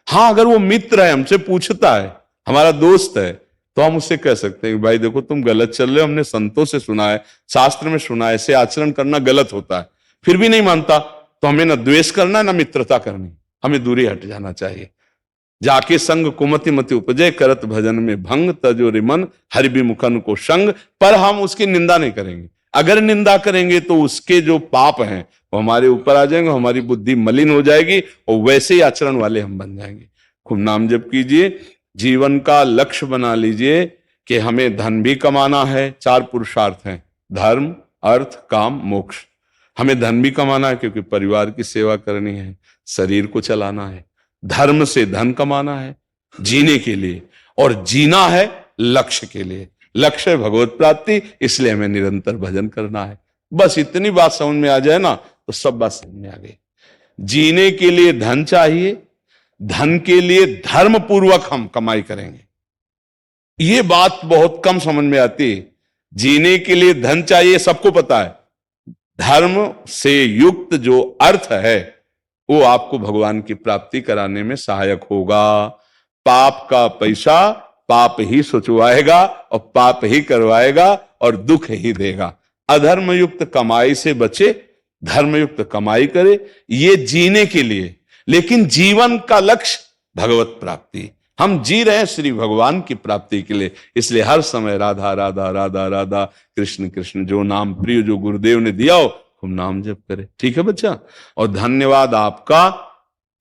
हाँ, अगर वो मित्र है, हमसे पूछता है, हमारा दोस्त है, तो हम उससे कह सकते हैं भाई देखो तुम गलत चल रहे हो, हमने संतों से सुना है, शास्त्र में सुना है, ऐसे आचरण करना गलत होता है। फिर भी नहीं मानता तो हमें ना द्वेष करना है ना मित्रता करनी, हमें दूरी हट जाना चाहिए। जाके संग कुमति मति उपजय, करत भजन में भंग, तजो रिमन हरि विमुखन को संग। पर हम उसकी निंदा नहीं करेंगे। अगर निंदा करेंगे तो उसके जो पाप हैं वो हमारे ऊपर आ जाएंगे, हमारी बुद्धि मलिन हो जाएगी और वैसे ही आचरण वाले हम बन जाएंगे। खूब नाम जप कीजिए, जीवन का लक्ष्य बना लीजिए कि हमें धन भी कमाना है। 4 पुरुषार्थ हैं, धर्म, अर्थ, काम, मोक्ष। हमें धन भी कमाना है क्योंकि परिवार की सेवा करनी है, शरीर को चलाना है। धर्म से धन कमाना है जीने के लिए, और जीना है लक्ष्य के लिए। लक्ष्य है भगवत प्राप्ति, इसलिए हमें निरंतर भजन करना है। बस इतनी बात समझ में आ जाए ना तो सब बात समझ में आ गई। जीने के लिए धन चाहिए, धन के लिए धर्म पूर्वक हम कमाई करेंगे। ये बात बहुत कम समझ में आती है। जीने के लिए धन चाहिए, सबको पता है। धर्म से युक्त जो अर्थ है वो आपको भगवान की प्राप्ति कराने में सहायक होगा। पाप का पैसा पाप ही सुचवाएगा और पाप ही करवाएगा और दुख ही देगा। अधर्म युक्त कमाई से बचे, धर्म युक्त कमाई करे, ये जीने के लिए। लेकिन जीवन का लक्ष्य भगवत प्राप्ति। हम जी रहे हैं श्री भगवान की प्राप्ति के लिए, इसलिए हर समय राधा राधा राधा राधा, कृष्ण कृष्ण, जो नाम प्रिय जो गुरुदेव ने दिया हो खूब नाम जप करे। ठीक है बच्चा? और धन्यवाद आपका,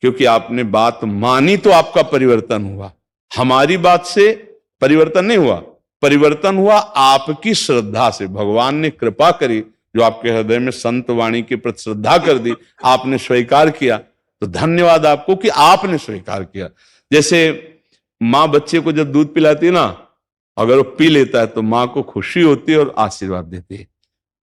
क्योंकि आपने बात मानी तो आपका परिवर्तन हुआ। हमारी बात से परिवर्तन नहीं हुआ, परिवर्तन हुआ आपकी श्रद्धा से। भगवान ने कृपा करी, जो आपके हृदय में संत वाणी के प्रति श्रद्धा कर दी, आपने स्वीकार किया, तो धन्यवाद आपको कि आपने स्वीकार किया। जैसे माँ बच्चे को जब दूध पिलाती है ना, अगर वो पी लेता है तो माँ को खुशी होती है और आशीर्वाद देती है।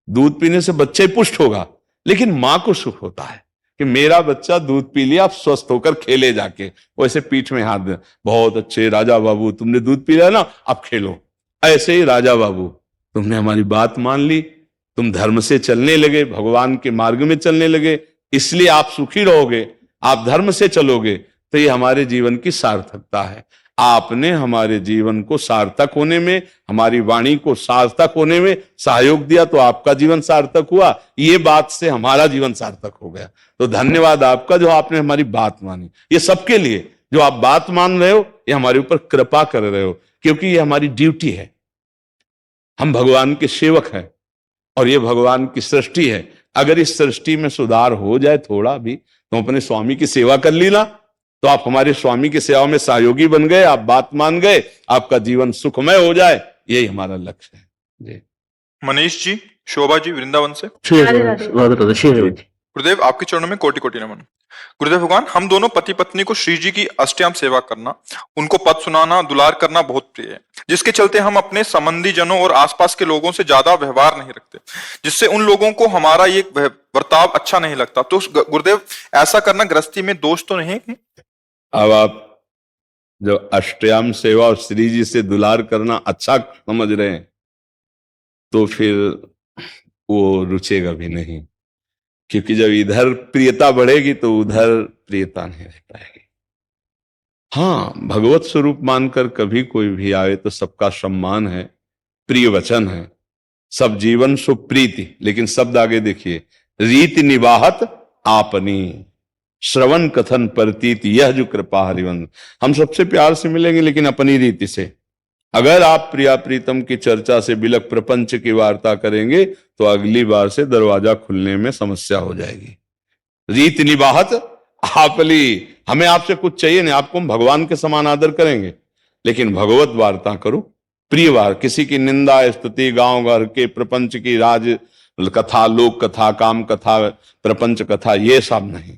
दूध पीने से बच्चा ही पुष्ट होगा, लेकिन माँ को सुख होता है कि मेरा बच्चा दूध पी लिया, अब स्वस्थ होकर खेले जाके। वैसे पीठ में हाथ दे, बहुत अच्छे राजा बाबू, तुमने दूध पी लिया ना, अब खेलो। ऐसे ही राजा बाबू, तुमने हमारी बात मान ली, तुम धर्म से चलने लगे, भगवान के मार्ग में चलने लगे, इसलिए आप सुखी रहोगे। आप धर्म से चलोगे तो ये हमारे जीवन की सार्थकता है। आपने हमारे जीवन को सार्थक होने में, हमारी वाणी को सार्थक होने में सहयोग दिया, तो आपका जीवन सार्थक हुआ। ये बात से हमारा जीवन सार्थक हो गया। तो धन्यवाद आपका, जो आपने हमारी बात मानी। ये सबके लिए जो आप बात मान रहे हो, ये हमारे ऊपर कृपा कर रहे हो, क्योंकि ये हमारी ड्यूटी है। हम भगवान के सेवक हैं और ये भगवान की सृष्टि है। अगर इस सृष्टि में सुधार हो जाए थोड़ा भी, तो अपने स्वामी की सेवा कर ली ना, तो आप हमारे स्वामी की सेवा में सहयोगी बन गए, आप बात मान गए, आपका जीवन सुखमय हो जाए, यही हमारा लक्ष्य है जी। मनीष जी, शोभा जी वृंदावन से। गुरुदेव आपके चरणों में कोटि कोटि नमन। गुरुदेव भगवान, हम दोनों पति पत्नी को श्री जी की अष्टयाम सेवा करना, उनको पद सुनाना, दुलार करना बहुत प्रिय है, जिसके चलते हम अपने संबंधी जनों और आसपास के लोगों से ज्यादा व्यवहार नहीं रखते, जिससे उन लोगों को हमारा ये बर्ताव अच्छा नहीं लगता। तो गुरुदेव, ऐसा करना गृहस्थी में दोष तो नहीं है? अब आप जो अष्टयाम सेवा और श्री जी से दुलार करना अच्छा समझ रहे हैं, तो फिर वो रुचेगा भी नहीं, क्योंकि जब इधर प्रियता बढ़ेगी तो उधर प्रियता नहीं रह पाएगी। हाँ, भगवत स्वरूप मानकर कभी कोई भी आए तो सबका सम्मान है, प्रिय वचन है, सब जीवन सुप्रीति। लेकिन शब्द आगे देखिए, रीति निवाहत आपनी, श्रवण कथन परतीत, यह जो कृपा हरिवंश। हम सबसे प्यार से मिलेंगे, लेकिन अपनी रीति से। अगर आप प्रिया प्रीतम की चर्चा से बिलक प्रपंच की वार्ता करेंगे तो अगली बार से दरवाजा खुलने में समस्या हो जाएगी। रीति निवाहत आपली, हमें आपसे कुछ चाहिए नहीं, आपको हम भगवान के समान आदर करेंगे, लेकिन भगवत वार्ता करो, प्रिय वार। किसी की निंदा स्तुति, गांव घर के प्रपंच की राज कथा, लोक कथा, काम कथा, प्रपंच कथा, ये सब नहीं।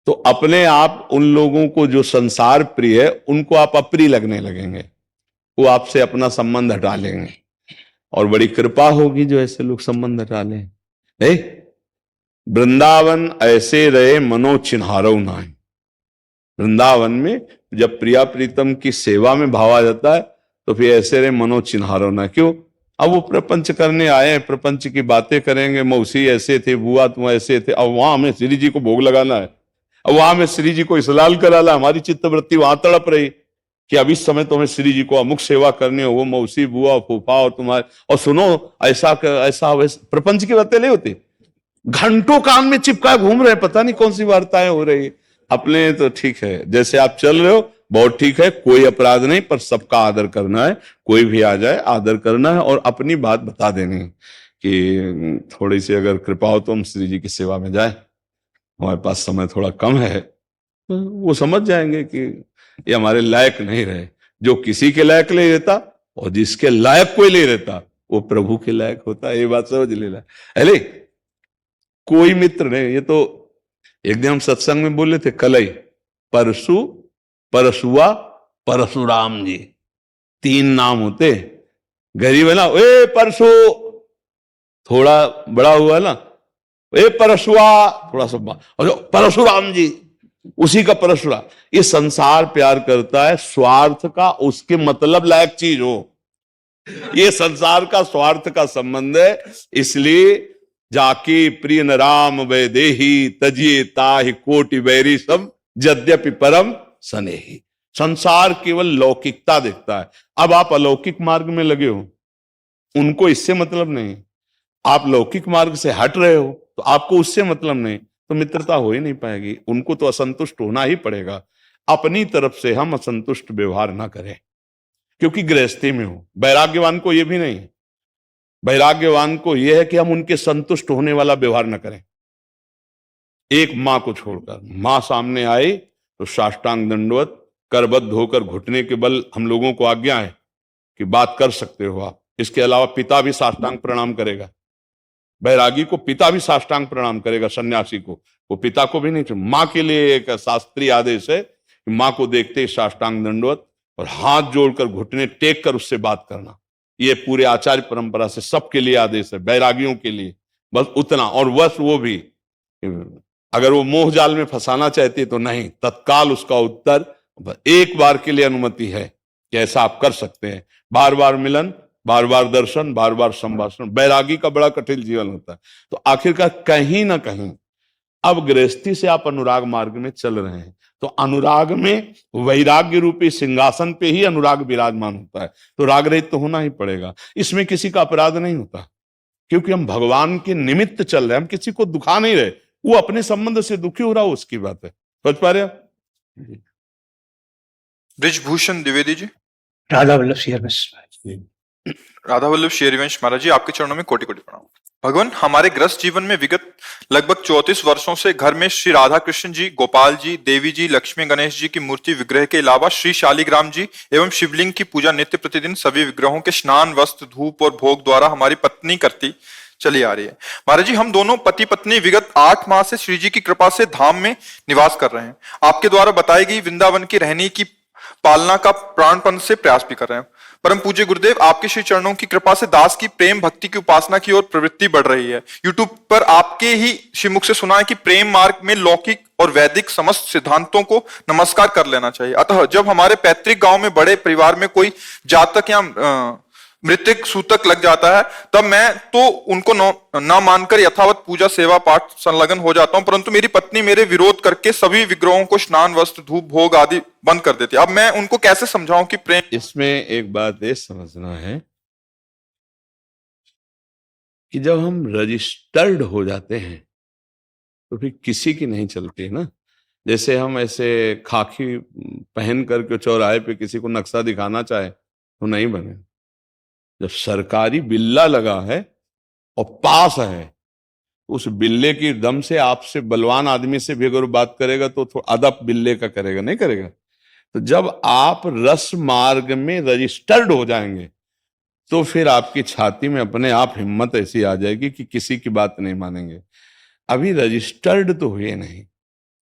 तो अपने आप उन लोगों को जो संसार प्रिय है, उनको आप अप्रिय लगने लगेंगे, वो आपसे अपना संबंध हटा लेंगे, और बड़ी कृपा होगी जो ऐसे लोग संबंध हटा लें। वृंदावन ऐसे रहे मनो चिन्हारो नाय। वृंदावन में जब प्रिया प्रीतम की सेवा में भाव आ जाता है तो फिर ऐसे रहे मनो चिन्हारो ना। क्यों? अब वो प्रपंच करने आए हैं, प्रपंच की बातें करेंगे, मौसी ऐसे थे, बुआ तुम ऐसे थे, अब वहां हमें श्री जी को भोग लगाना है, अब वहां हमें श्री जी को इसलाल कराना, हमारी चित्तवृत्ति वहां तड़प रही कि अब इस समय तुम्हें श्री जी को अमुक सेवा करनी हो, वो मौसी बुआ फूफा और तुम्हारे, और सुनो ऐसा ऐसा वैसा, प्रपंच की बातें नहीं होती। घंटों कान में चिपका घूम रहे, पता नहीं कौन सी वार्ताएं हो रही। अपने तो ठीक है, जैसे आप चल रहे हो बहुत ठीक है, कोई अपराध नहीं, पर सबका आदर करना है। कोई भी आ जाए आदर करना है और अपनी बात बता देनी है कि थोड़ी सी अगर कृपा हो तो हम श्री जी की सेवा में जाए, हमारे पास समय थोड़ा कम है। तो वो समझ जाएंगे कि ये हमारे लायक नहीं रहे। जो किसी के लायक नहीं रहता और जिसके लायक कोई नहीं रहता वो प्रभु के लायक होता है। ये बात समझ लेना। अरे कोई मित्र नहीं, ये तो एक दिन हम सत्संग में बोले थे कल ही, परशु, परशुआ, परशुराम जी, 3 नाम होते। गरीब है ना, ए परशु थोड़ा बड़ा हुआ ना, ए परशुआ थोड़ा सा, और परशुराम जी उसी का परशुराम। ये संसार प्यार करता है स्वार्थ का, उसके मतलब लायक चीज हो। ये संसार का स्वार्थ का संबंध है। इसलिए जाके प्रिय न राम वैदेही तजिए ताहि कोटि वैरी सब यद्यपि परम सनेही। संसार केवल लौकिकता देखता है। अब आप अलौकिक मार्ग में लगे हो, उनको इससे मतलब नहीं। आप लौकिक मार्ग से हट रहे हो तो आपको उससे मतलब नहीं, तो मित्रता हो ही नहीं पाएगी। उनको तो असंतुष्ट होना ही पड़ेगा। अपनी तरफ से हम असंतुष्ट व्यवहार ना करें, क्योंकि गृहस्थी में हो। वैराग्यवान को यह भी नहीं, वैराग्यवान को यह है कि हम उनके संतुष्ट होने वाला व्यवहार न करें। एक मां को छोड़कर, मां सामने आई तो साष्टांग दंडवत, करबद्ध होकर घुटने के बल हम लोगों को आज्ञा है कि बात कर सकते हो आप। इसके अलावा पिता भी साष्टांग प्रणाम करेगा। बैरागी को पिता भी साष्टांग प्रणाम करेगा, सन्यासी को वो पिता को भी नहीं। मां के लिए एक शास्त्रीय आदेश है कि मां को देखते ही साष्टांग दंडवत और हाथ जोड़कर घुटने टेक कर उससे बात करना। ये पूरे आचार्य परंपरा से सबके लिए आदेश है, बैरागियों के लिए बस उतना। और बस वो भी अगर वो मोह जाल में फंसाना चाहती तो नहीं, तत्काल उसका उत्तर एक बार के लिए अनुमति है कि ऐसा आप कर सकते हैं। बार बार मिलन, बार बार दर्शन, बार बार संभाषण। बैरागी का बड़ा कठिन जीवन होता है। तो आखिरकार कहीं ना कहीं अब गृहस्थी से आप अनुराग मार्ग में चल रहे हैं, तो अनुराग में वैराग्य रूपी सिंहासन पे ही अनुराग विराजमान होता है। तो राग रहित तो होना ही पड़ेगा। इसमें किसी का अपराध नहीं होता, क्योंकि हम भगवान के निमित्त चल रहे हैं, हम किसी को दुखा नहीं रहे। वो अपने संबंध से दुखी हो रहा हो उसकी बात है। समझ पा रहे आप? ब्रिजभूषण द्विवेदी जी। राधा वल्लभ श्री राधा वल्लभ शेरवंश महाराज जी, आपके चरणों में कोटि कोटि प्रणाम। भगवान, हमारे ग्रस्त जीवन में विगत लगभग 34 वर्षों से घर में श्री राधा कृष्ण जी, गोपाल जी, देवी जी, लक्ष्मी गणेश जी की मूर्ति विग्रह के अलावा श्री शालिग्राम जी एवं शिवलिंग की पूजा नित्य प्रतिदिन सभी विग्रहों के स्नान, वस्त्र, धूप और भोग द्वारा हमारी पत्नी करती चली आ रही है। महाराज जी, हम दोनों पति पत्नी विगत 8 माह से श्री जी की कृपा से धाम में निवास कर रहे हैं। आपके द्वारा बताई गई वृंदावन की रहनी की पालना का प्राणपण से प्रयास भी कर रहे हैं। परम पूज्य गुरुदेव, आपके श्री चरणों की कृपा से दास की प्रेम भक्ति की उपासना की ओर प्रवृत्ति बढ़ रही है। यूट्यूब पर आपके ही श्रीमुख से सुना है कि प्रेम मार्ग में लौकिक और वैदिक समस्त सिद्धांतों को नमस्कार कर लेना चाहिए। अतः जब हमारे पैतृक गांव में बड़े परिवार में कोई जातक या मृतक सूतक लग जाता है, तब मैं तो उनको ना मानकर यथावत पूजा सेवा पाठ संलग्न हो जाता हूं, परंतु मेरी पत्नी मेरे विरोध करके सभी विग्रहों को स्नान, वस्त्र, धूप, भोग आदि बंद कर देती है। अब मैं उनको कैसे समझाऊं कि प्रेम। इसमें एक बात ये समझना है कि जब हम रजिस्टर्ड हो जाते हैं तो फिर किसी की नहीं चलती है ना। जैसे हम ऐसे खाकी पहन करके चौराहे पे किसी को नक्शा दिखाना चाहे तो नहीं बने। जब सरकारी बिल्ला लगा है और पास है, उस बिल्ले की दम से आपसे बलवान आदमी से भी अगर बात करेगा तो थोड़ा अदब बिल्ले का करेगा, नहीं करेगा। तो जब आप रस मार्ग में रजिस्टर्ड हो जाएंगे तो फिर आपकी छाती में अपने आप हिम्मत ऐसी आ जाएगी कि किसी की बात नहीं मानेंगे। अभी रजिस्टर्ड तो हुए नहीं,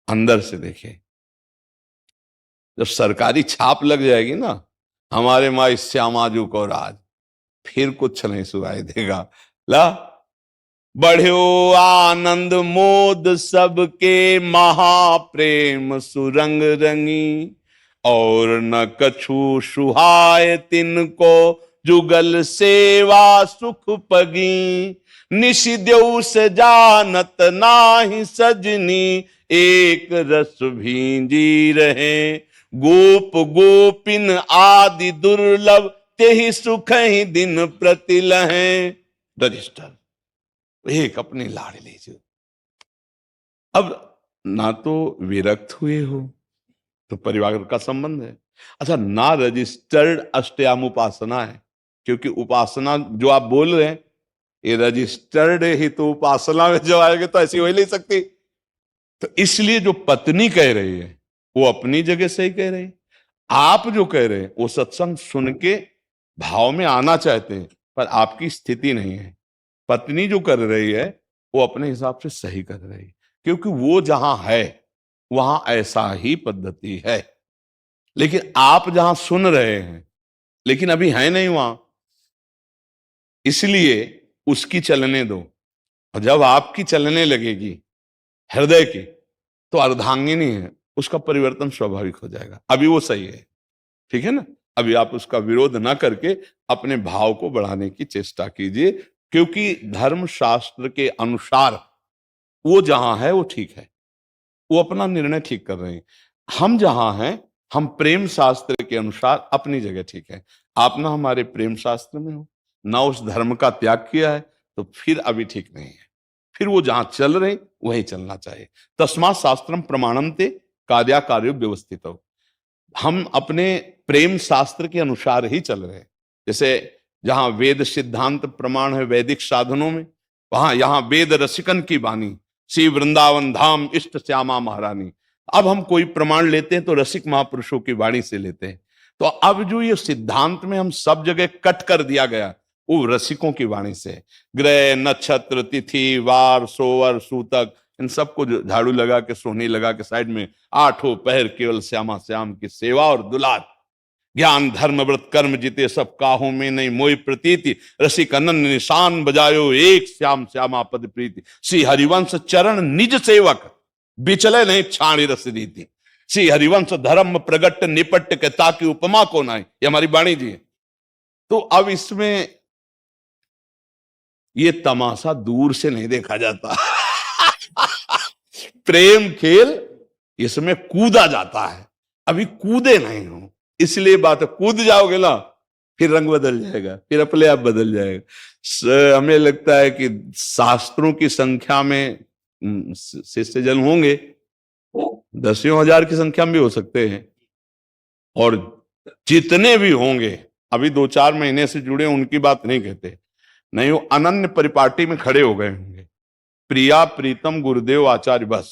अंदर से देखिए। जब सरकारी छाप लग जाएगी ना, हमारे माँ श्यामाजू को राज, फिर कुछ नहीं सुनाई देगा। ला बढ़्यो आनंद मोद सबके महाप्रेम सुरंग रंगी, और न कछु सुहाय तिनको जुगल सेवा सुख पगी। निशि देउ से जानत नाही सजनी, एक रस भींजी रहे। गोप गोपिन आदि दुर्लभ, तेहि सुख ही दिन प्रति लहें। रजिस्टर एक अपनी लाडली लीजिए। अब ना तो विरक्त हुए हो तो परिवार का संबंध है। अच्छा, ना रजिस्टर्ड अष्टयाम उपासना है, क्योंकि उपासना जो आप बोल रहे हैं ये रजिस्टर्ड ही तो उपासना में जो आएंगे तो ऐसी हो ही नहीं सकती। तो इसलिए जो पत्नी कह रही है वो अपनी जगह से ही कह रही है, आप जो कह रहे हैं वो सत्संग सुन के भाव में आना चाहते हैं पर आपकी स्थिति नहीं है। पत्नी जो कर रही है वो अपने हिसाब से सही कर रही है, क्योंकि वो जहां है वहां ऐसा ही पद्धति है। लेकिन आप जहां सुन रहे हैं लेकिन अभी है नहीं वहां, इसलिए उसकी चलने दो। और जब आपकी चलने लगेगी हृदय की तो अर्धांगिनी है, उसका परिवर्तन स्वाभाविक हो जाएगा। अभी वो सही है, ठीक है ना। अभी आप उसका विरोध ना करके अपने भाव को बढ़ाने की चेष्टा कीजिए, क्योंकि धर्म शास्त्र के अनुसार वो जहां है वो ठीक है, वो अपना निर्णय ठीक कर रहे हैं। हम जहां हैं हम प्रेम शास्त्र के अनुसार अपनी जगह ठीक है। आप ना हमारे प्रेम शास्त्र में हो, ना उस धर्म का त्याग किया है, तो फिर अभी ठीक नहीं है। फिर वो जहां चल रहे वहीं चलना चाहिए। तस्मात् शास्त्रम प्रमाणन्ते कार्या कार्यो व्यवस्थित हो। हम अपने प्रेम शास्त्र के अनुसार ही चल रहे हैं। जैसे जहां वेद सिद्धांत प्रमाण है वैदिक साधनों में, वहां यहां वेद रसिकन की वाणी, श्री वृंदावन धाम इष्ट श्यामा महारानी। अब हम कोई प्रमाण लेते हैं तो रसिक महापुरुषों की वाणी से लेते हैं। तो अब जो ये सिद्धांत में हम सब जगह कट कर दिया गया वो रसिकों की वाणी से। ग्रह नक्षत्र तिथि वार सोवर सूतक इन सबको झाड़ू लगा के सोहनी लगा के साइड में, आठों पहर केवल श्यामा श्याम की सेवा और दुलार। ज्ञान धर्म व्रत कर्म जीते सब काहू में नहीं मोई प्रतीति, रसिक अनन्य निशान बजायो एक श्याम श्यामा पद प्रीति। श्री हरिवंश चरण निज सेवक बिचले नहीं छाणी रस रीति। श्री हरिवंश धर्म प्रगट निपट के ताकि उपमा को ना, ये हमारी वाणी जी है। तो अब इसमें ये तमाशा दूर से नहीं देखा जाता प्रेम खेल इसमें कूदा जाता है, अभी कूदे नहीं हो, इसलिए बात है। कूद जाओगे ना फिर रंग बदल जाएगा, फिर अपने आप बदल जाएगा। हमें लगता है कि शास्त्रों की संख्या में शिष्य जन होंगे, दसियों हजार की संख्या में भी हो सकते हैं, और जितने भी होंगे अभी 2-4 महीने से जुड़े उनकी बात नहीं कहते, नहीं वो अनन्य परिपाटी में खड़े हो गए होंगे, प्रिया प्रीतम गुरुदेव आचार्य बस,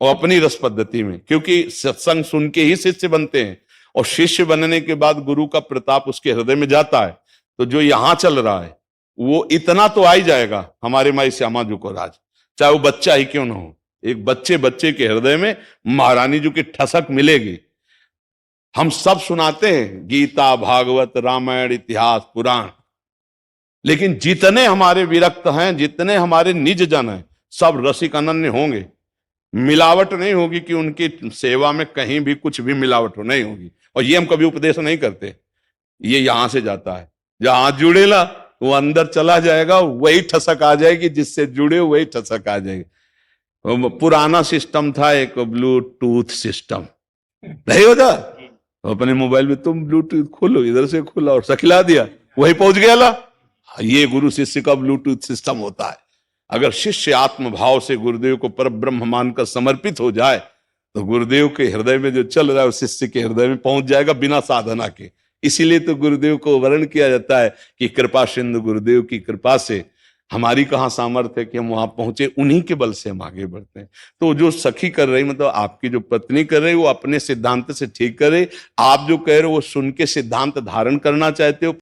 और अपनी रस पद्धति में। क्योंकि सत्संग सुन के ही शिष्य बनते हैं, और शिष्य बनने के बाद गुरु का प्रताप उसके हृदय में जाता है। तो जो यहां चल रहा है वो इतना तो आ ही जाएगा हमारे माई श्यामा जी को राज, चाहे वो बच्चा ही क्यों ना हो। एक बच्चे के हृदय में महारानी जी की ठसक मिलेगी। हम सब सुनाते हैं गीता भागवत रामायण इतिहास पुराण, लेकिन जितने हमारे विरक्त हैं, जितने हमारे निज जन हैं, सब रसिक अनन्य होंगे। मिलावट नहीं होगी कि उनकी सेवा में कहीं भी कुछ भी मिलावट हो, नहीं होगी। और ये हम कभी उपदेश नहीं करते, ये यहां से जाता है। जहां जुड़ेला वो अंदर चला जाएगा, वही ठसक आ जाएगी, जिससे जुड़े वही ठसक आ जाएगी। पुराना सिस्टम था एक ब्लूटूथ सिस्टम, नहीं होता, अपने मोबाइल में तुम ब्लूटूथ खोलो, इधर से खोला और सखिला दिया, वही पहुंच गया ला। ये गुरु शिष्य का ब्लूटूथ सिस्टम होता है। अगर शिष्य आत्म भाव से गुरुदेव को पर ब्रह्म मानकर समर्पित हो जाए तो गुरुदेव के हृदय में जो चल रहा है उस शिष्य के हृदय में पहुंच जाएगा बिना साधना के। इसीलिए तो गुरुदेव को वर्णन किया जाता है कि कृपा सिंधु गुरुदेव की कृपा से हमारी कहाँ सामर्थ्य है कि हम वहां पहुंचे, उन्हीं के बल से हम आगे बढ़ते हैं। तो जो सखी कर रही, मतलब आपकी जो पत्नी कर रही, वो अपने सिद्धांत से ठीक करे। आप जो कह रहे हो वो सुन के सिद्धांत धारण करना चाहते हो,